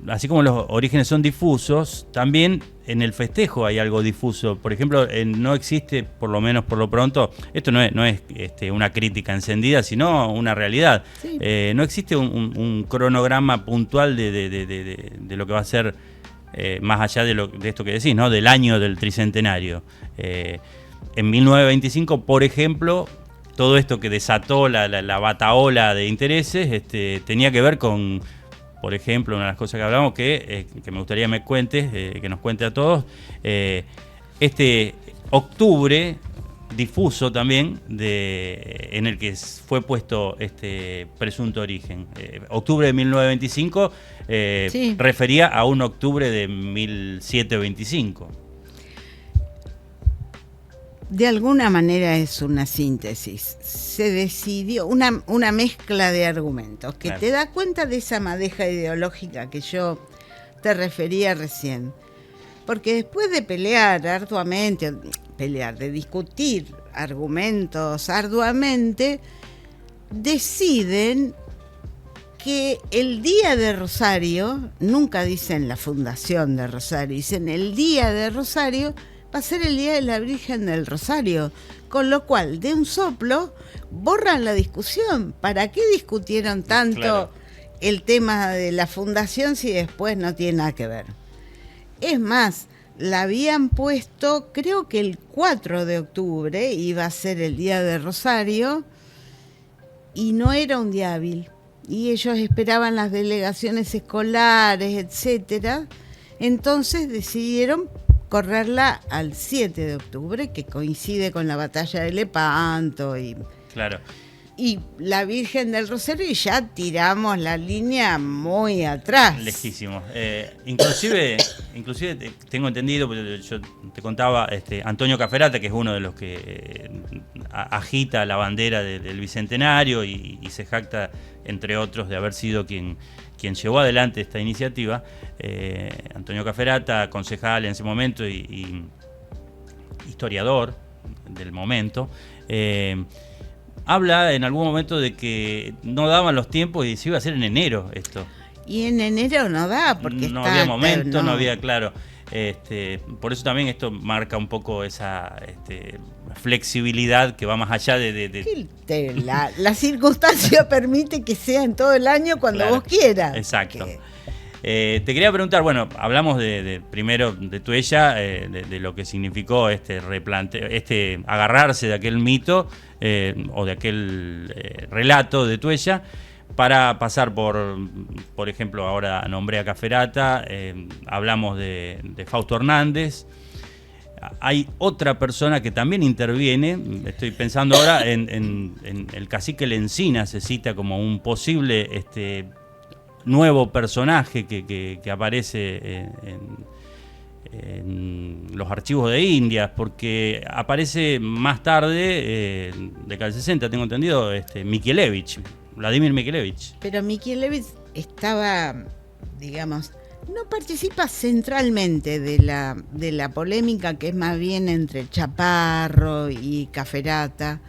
así como los orígenes son difusos, también en el festejo hay algo difuso. Por ejemplo, no existe, por lo menos por lo pronto, esto no es una crítica encendida, sino una realidad. Sí. No existe un cronograma puntual de lo que va a ser, más allá de esto que decís, ¿no? Del año del tricentenario. En 1925, por ejemplo, todo esto que desató la bataola de intereses tenía que ver con, por ejemplo, una de las cosas que hablamos que me gustaría me cuentes, que nos cuente a todos, este octubre difuso también en el que fue puesto este presunto origen. Octubre de 1925 sí. Refería a un octubre de 1725. De alguna manera es una síntesis. Se decidió una mezcla de argumentos que claro. Te da cuenta de esa madeja ideológica que yo te refería recién. Porque después de pelear arduamente, de discutir argumentos arduamente, deciden que el día de Rosario, nunca dicen la fundación de Rosario, dicen el día de Rosario, va a ser el día de la Virgen del Rosario, con lo cual de un soplo borran la discusión. ¿Para qué discutieron tanto claro. el tema de la fundación si después no tiene nada que ver? Es más, la habían puesto, creo que el 4 de octubre iba a ser el día de Rosario y no era un día hábil. Y ellos esperaban las delegaciones escolares, etcétera. Entonces decidieron correrla al 7 de octubre, que coincide con la batalla de Lepanto y claro. Y la Virgen del Rosario, y ya tiramos la línea muy atrás. Lejísimo. Inclusive tengo entendido, porque yo te contaba, Antonio Caferata, que es uno de los que agita la bandera del Bicentenario y se jacta, entre otros, de haber sido quien llevó adelante esta iniciativa. Antonio Caferata, concejal en ese momento y historiador del momento, habla en algún momento de que no daban los tiempos y se iba a hacer en enero esto. Y en enero no da, porque no había momento, no había, claro. Por eso también esto marca un poco esa flexibilidad que va más allá de... La circunstancia permite que sea en todo el año cuando claro, vos quieras. Exacto. Te quería preguntar, bueno, hablamos primero de Tuella, de lo que significó agarrarse de aquel mito o de aquel relato de Tuella, para pasar por ejemplo, ahora nombré a Caferata, hablamos de Fausto Hernández. Hay otra persona que también interviene, estoy pensando ahora en el cacique Lencina, se cita como un posible nuevo personaje que aparece en los archivos de Indias, porque aparece más tarde, década del 60, tengo entendido, Mikielewicz, Vladimir Mikielewicz. Pero Mikielewicz estaba, digamos, no participa centralmente de la polémica, que es más bien entre Chaparro y Caferata,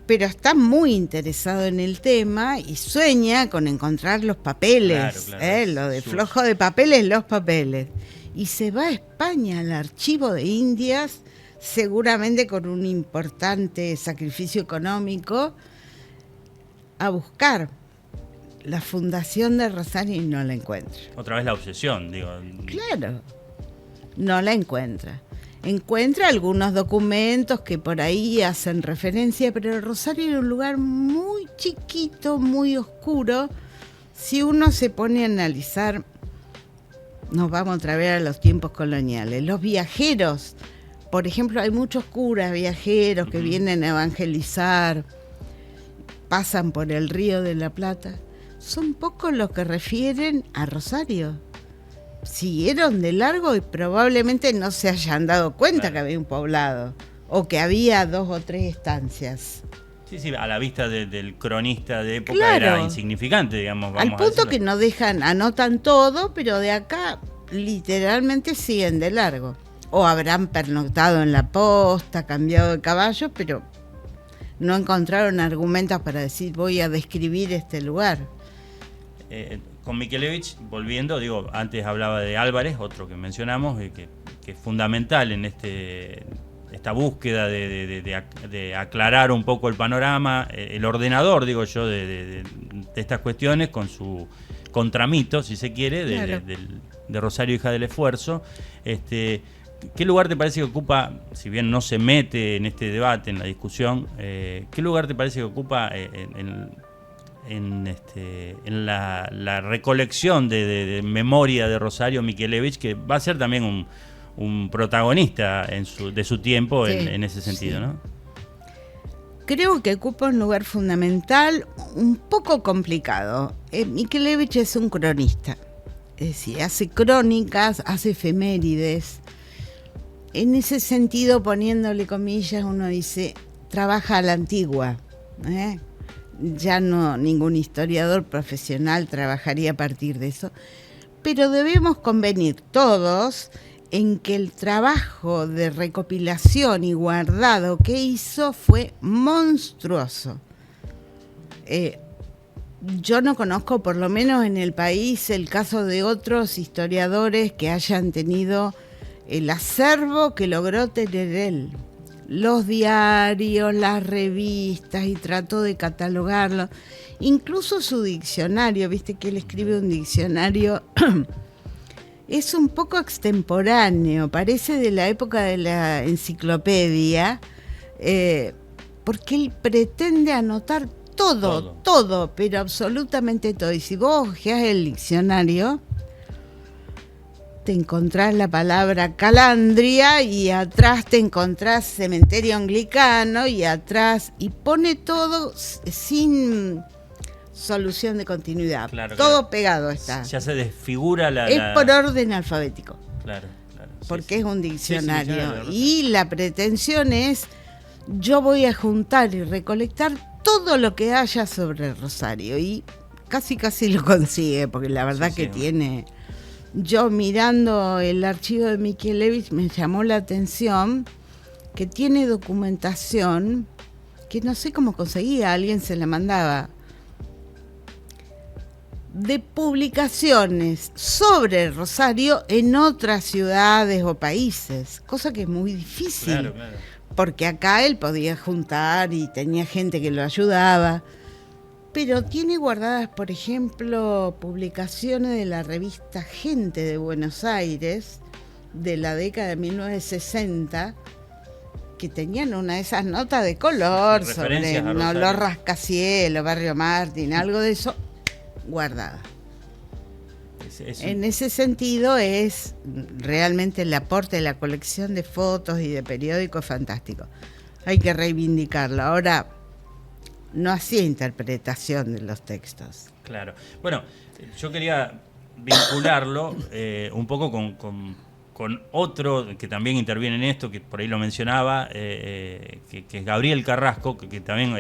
pero está muy interesado en el tema y sueña con encontrar los papeles, claro, lo de flojo de papeles, los papeles. Y se va a España, al archivo de Indias, seguramente con un importante sacrificio económico, a buscar la fundación de Rosario y no la encuentra. Otra vez la obsesión, digo. Claro, no la encuentra. Encuentra algunos documentos que por ahí hacen referencia, pero Rosario era un lugar muy chiquito, muy oscuro. Si uno se pone a analizar, nos vamos otra vez a los tiempos coloniales. Los viajeros, por ejemplo, hay muchos curas viajeros que vienen a evangelizar, pasan por el Río de la Plata. Son pocos los que refieren a Rosario. Siguieron de largo y probablemente no se hayan dado cuenta que había un poblado o que había 2 o 3 estancias. Sí, a la vista del cronista de época era insignificante, digamos. Vamos al punto que no dejan, anotan todo, pero de acá literalmente siguen de largo. O habrán pernoctado en la posta, cambiado de caballo, pero no encontraron argumentos para decir voy a describir este lugar. Con Mikelevich, volviendo, digo, antes hablaba de Álvarez, otro que mencionamos, que es fundamental en esta búsqueda de aclarar un poco el panorama, el ordenador, digo yo, de estas cuestiones con su contramito, si se quiere, claro, de Rosario, hija del esfuerzo. ¿Qué lugar te parece que ocupa, si bien no se mete en este debate, en la discusión, qué lugar te parece que ocupa en la recolección de memoria de Rosario Mikelevich, que va a ser también un protagonista de su tiempo, sí, en ese sentido, sí, ¿no? Creo que ocupa un lugar fundamental, un poco complicado. Mikelevich es un cronista, es decir, hace crónicas, hace efemérides. En ese sentido, poniéndole comillas, uno dice, trabaja a la antigua, ¿eh? Ya no, ningún historiador profesional trabajaría a partir de eso, pero debemos convenir todos en que el trabajo de recopilación y guardado que hizo fue monstruoso. Yo no conozco, por lo menos en el país, el caso de otros historiadores que hayan tenido el acervo que logró tener él. Los diarios, las revistas, y trató de catalogarlo. Incluso su diccionario, viste que él escribe un diccionario, es un poco extemporáneo, parece de la época de la enciclopedia, porque él pretende anotar todo, pero absolutamente todo. Y si vos ojeás el diccionario, te encontrás la palabra calandria y atrás te encontrás cementerio anglicano y atrás, y pone todo sin solución de continuidad. Claro, todo pegado está. Ya se desfigura Es por orden alfabético. Claro. Porque es un diccionario. Y la pretensión es, yo voy a juntar y recolectar todo lo que haya sobre Rosario. Y casi lo consigue, porque la verdad que tiene... Yo mirando el archivo de Mikelevich me llamó la atención que tiene documentación que no sé cómo conseguía, alguien se la mandaba, de publicaciones sobre Rosario en otras ciudades o países, cosa que es muy difícil, claro. Porque acá él podía juntar y tenía gente que lo ayudaba. Pero tiene guardadas, por ejemplo, publicaciones de la revista Gente de Buenos Aires, de la década de 1960, que tenían una de esas notas de color sobre los rascacielos, Barrio Martín, algo de eso, guardada. En ese sentido es realmente el aporte de la colección de fotos y de periódicos fantástico. Hay que reivindicarlo. Ahora, no hacía interpretación de los textos. Claro. Bueno, yo quería vincularlo un poco con otro que también interviene en esto, que por ahí lo mencionaba, que es Gabriel Carrasco, que también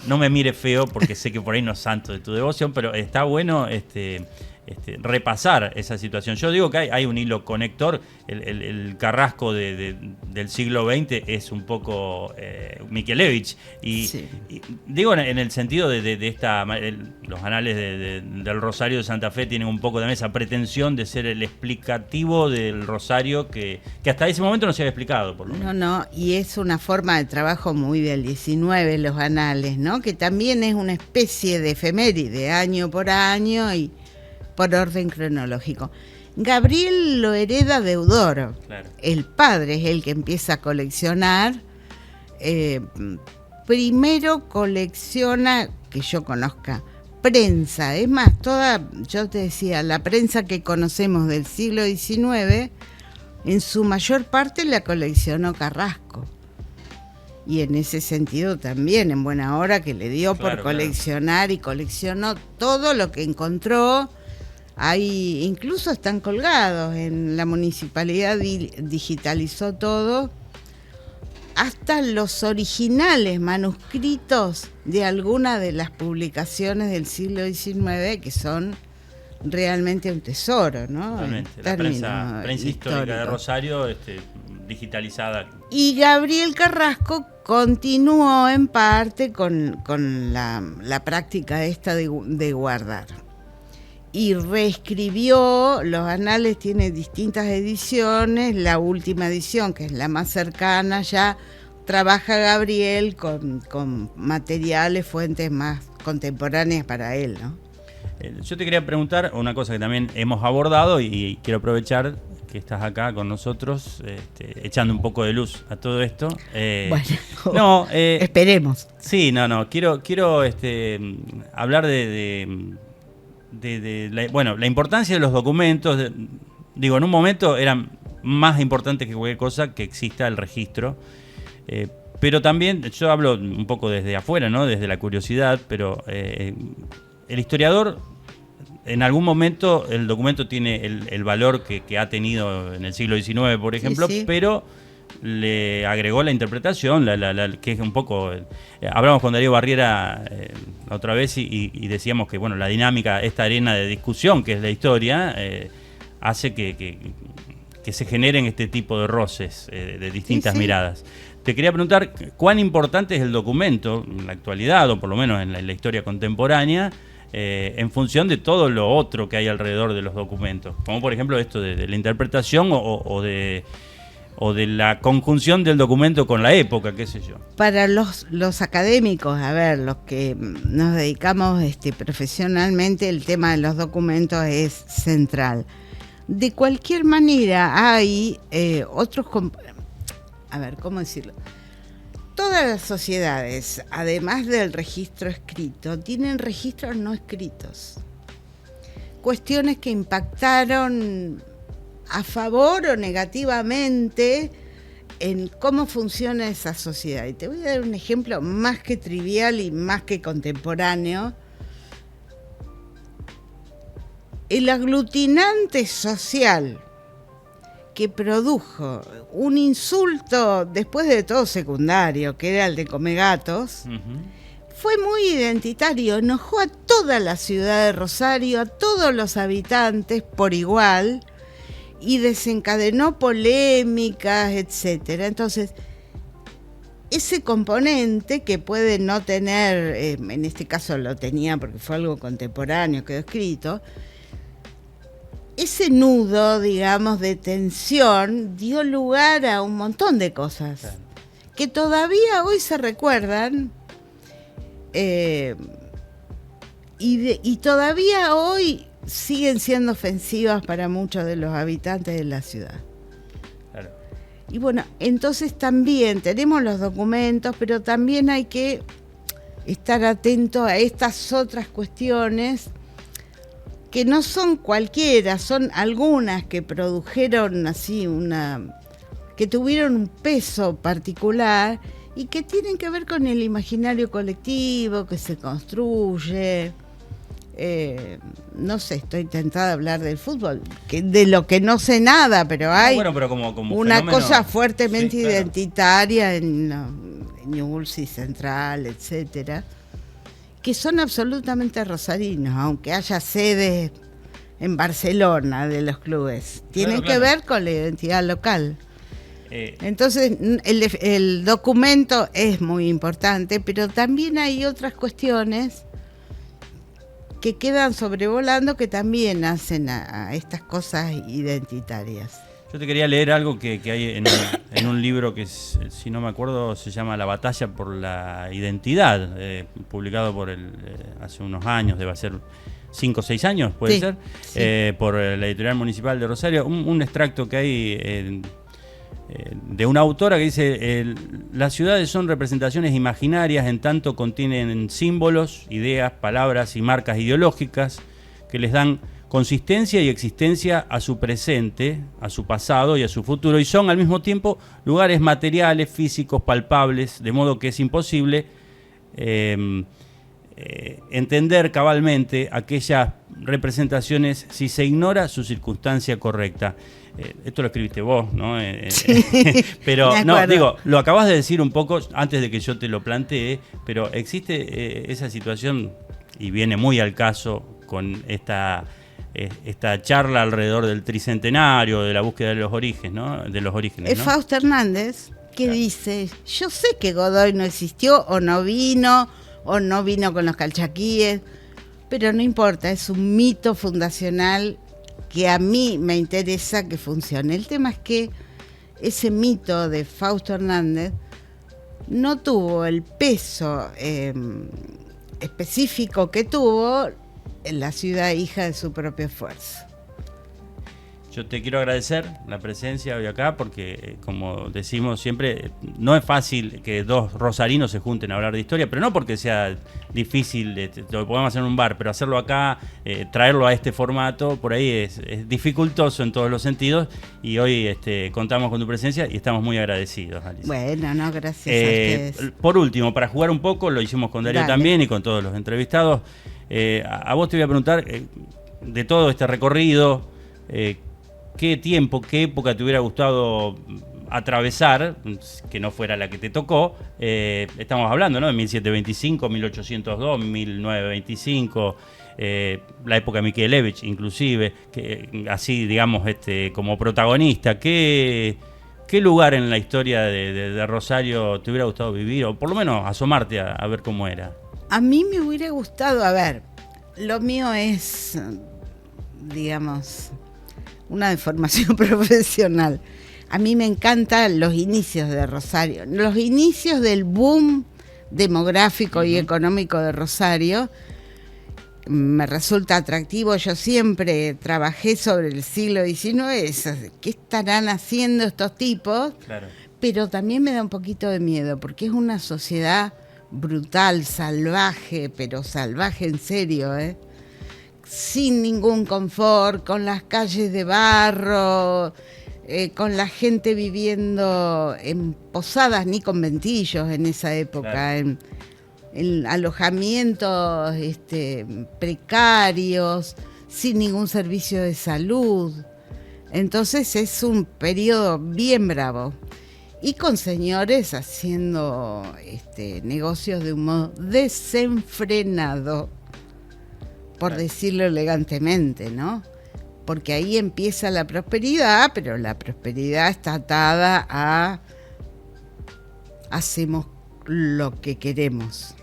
no me mire feo porque sé que por ahí no es santo de tu devoción, pero está bueno repasar esa situación. Yo digo que hay un hilo conector. El Carrasco del siglo XX es un poco Michelevich. Sí. Y digo en el sentido de esta... los anales del Rosario de Santa Fe tienen un poco también esa pretensión de ser el explicativo del Rosario que hasta ese momento no se había explicado. Por lo menos. No, y es una forma de trabajo muy del 19, los anales, ¿no? Que también es una especie de efeméride, año por año y por orden cronológico. Gabriel lo hereda de Eudoro. Claro. El padre es el que empieza a coleccionar. Primero colecciona, que yo conozca, prensa. Es más, yo te decía, la prensa que conocemos del siglo XIX, en su mayor parte la coleccionó Carrasco. Y en ese sentido también, en buena hora, que le dio por coleccionar, y coleccionó todo lo que encontró. Ahí incluso están colgados, en la municipalidad digitalizó todo, hasta los originales manuscritos de algunas de las publicaciones del siglo XIX, que son realmente un tesoro, ¿no? Totalmente. La prensa histórica de Rosario digitalizada. Y Gabriel Carrasco continuó en parte con la práctica esta de guardar. Y reescribió, los anales tienen distintas ediciones, la última edición, que es la más cercana, ya trabaja Gabriel con materiales, fuentes más contemporáneas para él, ¿no? Yo te quería preguntar una cosa que también hemos abordado y quiero aprovechar que estás acá con nosotros, echando un poco de luz a todo esto. Bueno, esperemos. Sí, quiero hablar la importancia de los documentos. Digo, en un momento eran más importantes que cualquier cosa que exista el registro, pero también yo hablo un poco desde afuera, ¿no? Desde la curiosidad, pero el historiador, en algún momento el documento tiene el valor que ha tenido en el siglo XIX, por ejemplo, sí. Pero le agregó la interpretación, que es un poco... hablamos con Darío Barriera otra vez y decíamos que la dinámica, esta arena de discusión que es la historia, hace que se generen este tipo de roces de distintas miradas. Te quería preguntar cuán importante es el documento en la actualidad, o por lo menos en la historia contemporánea, en función de todo lo otro que hay alrededor de los documentos, como por ejemplo esto de la interpretación o de la conjunción del documento con la época, qué sé yo. Para los académicos, los que nos dedicamos profesionalmente, el tema de los documentos es central. De cualquier manera, hay otros... ¿cómo decirlo? Todas las sociedades, además del registro escrito, tienen registros no escritos. Cuestiones que impactaron a favor o negativamente en cómo funciona esa sociedad. Y te voy a dar un ejemplo más que trivial y más que contemporáneo. El aglutinante social que produjo un insulto después de todo secundario, que era el de Comegatos, fue muy identitario, enojó a toda la ciudad de Rosario, a todos los habitantes por igual, y desencadenó polémicas, etcétera. Entonces, ese componente que puede no tener, en este caso lo tenía porque fue algo contemporáneo, quedó escrito, ese nudo, digamos, de tensión dio lugar a un montón de cosas que todavía hoy se recuerdan y todavía hoy siguen siendo ofensivas para muchos de los habitantes de la ciudad. Claro. Y entonces también tenemos los documentos, pero también hay que estar atento a estas otras cuestiones que no son cualquiera, son algunas que produjeron que tuvieron un peso particular y que tienen que ver con el imaginario colectivo que se construye. No sé, estoy tentada a hablar del fútbol, de lo que no sé nada, pero hay pero como una fenómeno, cosa fuertemente sí, claro, identitaria en Newell's y Central, etcétera, que son absolutamente rosarinos, aunque haya sedes en Barcelona de los clubes. Tienen que ver con la identidad local. Entonces, el documento es muy importante, pero también hay otras cuestiones que quedan sobrevolando que también hacen a estas cosas identitarias. Yo te quería leer algo que hay en un libro que, si no me acuerdo, se llama La batalla por la identidad, publicado por hace unos años, debe ser 5 o 6 años, puede sí, ser, sí. por la Editorial Municipal de Rosario, un extracto que hay de una autora que dice: las ciudades son representaciones imaginarias, en tanto contienen símbolos, ideas, palabras y marcas ideológicas que les dan consistencia y existencia a su presente, a su pasado y a su futuro, y son al mismo tiempo lugares materiales, físicos, palpables, de modo que es imposible entender cabalmente aquellas representaciones si se ignora su circunstancia correcta. Esto lo escribiste vos, ¿no? Sí, pero no, digo, lo acabas de decir un poco antes de que yo te lo plantee, pero existe esa situación, y viene muy al caso con esta charla alrededor del tricentenario, de la búsqueda de los orígenes, ¿no? De los orígenes, Es ¿no? Fausto Hernández que dice: yo sé que Godoy no existió o no vino con los calchaquíes, pero no importa, es un mito fundacional que a mí me interesa que funcione. El tema es que ese mito de Fausto Hernández no tuvo el peso específico que tuvo en la ciudad hija de su propio esfuerzo. Yo te quiero agradecer la presencia hoy acá porque, como decimos siempre, no es fácil que dos rosarinos se junten a hablar de historia, pero no porque sea difícil, lo podemos hacer en un bar, pero hacerlo acá, traerlo a este formato, por ahí es dificultoso en todos los sentidos, y hoy contamos con tu presencia y estamos muy agradecidos, Alicia. Bueno, no, gracias a ustedes. Por último, para jugar un poco, lo hicimos con Darío también y con todos los entrevistados, a vos te voy a preguntar, de todo este recorrido, ¿qué tiempo, qué época te hubiera gustado atravesar, que no fuera la que te tocó? Estamos hablando, ¿no? De 1725, 1802, 1925, la época de Mickiewicz, inclusive, que, así, digamos, como protagonista. ¿Qué lugar en la historia de Rosario te hubiera gustado vivir? O por lo menos asomarte a ver cómo era. A mí me hubiera gustado, a ver, lo mío es, digamos, una deformación profesional. A mí me encantan los inicios de Rosario, los inicios del boom demográfico y económico de Rosario. Me resulta atractivo. Yo siempre trabajé sobre el siglo XIX, ¿qué estarán haciendo estos tipos? Claro. Pero también me da un poquito de miedo, porque es una sociedad brutal, salvaje, pero salvaje en serio, sin ningún confort, con las calles de barro, con la gente viviendo en posadas, ni conventillos en esa época, claro. en alojamientos precarios, sin ningún servicio de salud. Entonces es un periodo bien bravo. Y con señores haciendo negocios de un modo desenfrenado, por decirlo elegantemente, ¿no? Porque ahí empieza la prosperidad, pero la prosperidad está atada a hacemos lo que queremos.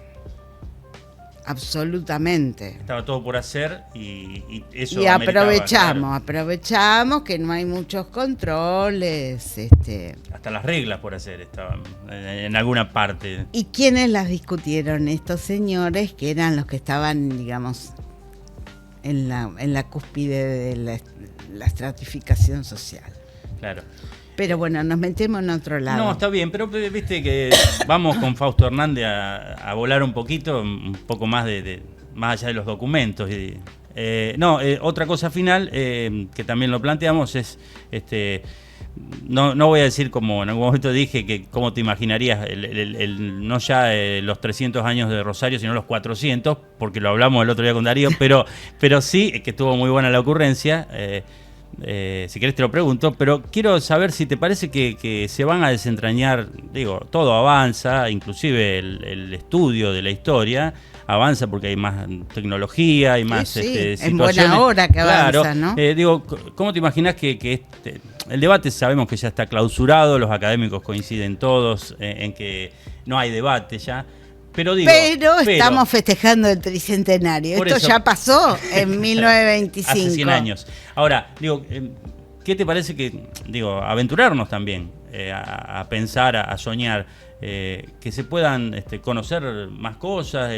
Absolutamente. Estaba todo por hacer y eso. Y aprovechamos que no hay muchos controles. Hasta las reglas por hacer estaban en alguna parte. ¿Y quiénes las discutieron? Estos señores que eran los que estaban, digamos, en la cúspide de la estratificación social. Claro. Pero bueno, nos metemos en otro lado. No, está bien, pero viste que vamos con Fausto Hernández a volar un poquito, un poco más más allá de los documentos. Otra cosa final que también lo planteamos es, no voy a decir como en algún momento dije, que cómo te imaginarías no ya los 300 años de Rosario, sino los 400, porque lo hablamos el otro día con Darío, pero sí, que estuvo muy buena la ocurrencia. Si querés te lo pregunto, pero quiero saber si te parece que se van a desentrañar, digo, todo avanza, inclusive el estudio de la historia, avanza porque hay más tecnología, hay más sí, situaciones. en buena hora que avanza, claro, ¿no? Digo, ¿cómo te imaginas que el debate sabemos que ya está clausurado, los académicos coinciden todos en que no hay debate ya? Pero estamos festejando el tricentenario. Esto eso, ya pasó en 1925. Hace 100 años. Ahora, digo, ¿qué te parece que, aventurarnos también a pensar, a soñar, que se puedan conocer más cosas?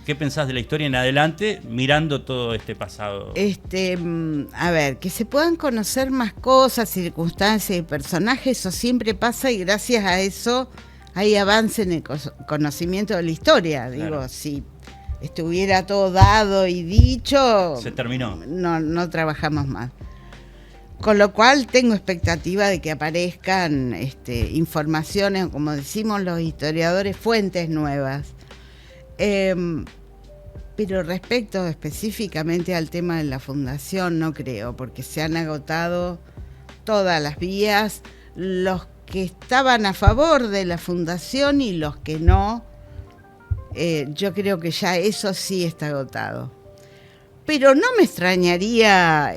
¿Qué pensás de la historia en adelante mirando todo este pasado? A ver, que se puedan conocer más cosas, circunstancias y personajes, eso siempre pasa y gracias a eso hay avance en el conocimiento de la historia. Claro. Digo, si estuviera todo dado y dicho, se terminó. No trabajamos más. Con lo cual tengo expectativa de que aparezcan informaciones, como decimos los historiadores, fuentes nuevas. Pero respecto específicamente al tema de la fundación, no creo, porque se han agotado todas las vías, los que estaban a favor de la fundación y los que no, yo creo que ya eso sí está agotado. Pero no me extrañaría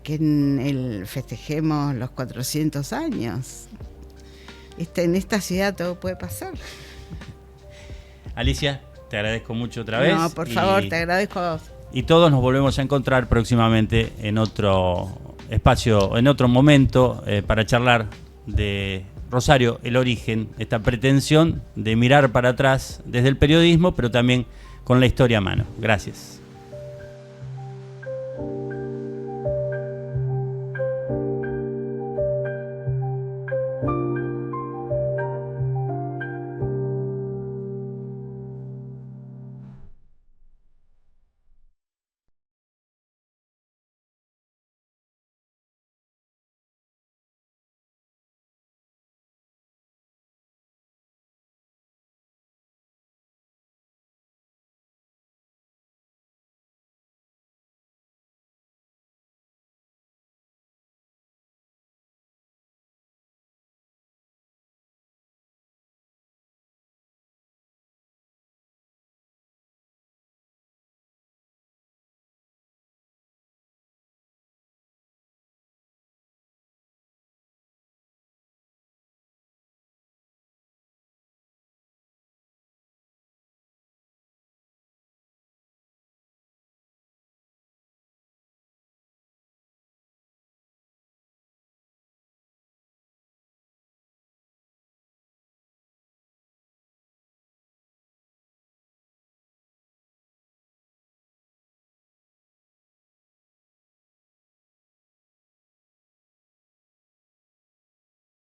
que festejemos los 400 años. En esta ciudad todo puede pasar. Alicia, te agradezco mucho otra vez. No, por favor, te agradezco a vos. Y todos nos volvemos a encontrar próximamente en otro espacio, en otro momento, para charlar de Rosario, el origen, esta pretensión de mirar para atrás desde el periodismo, pero también con la historia a mano. Gracias.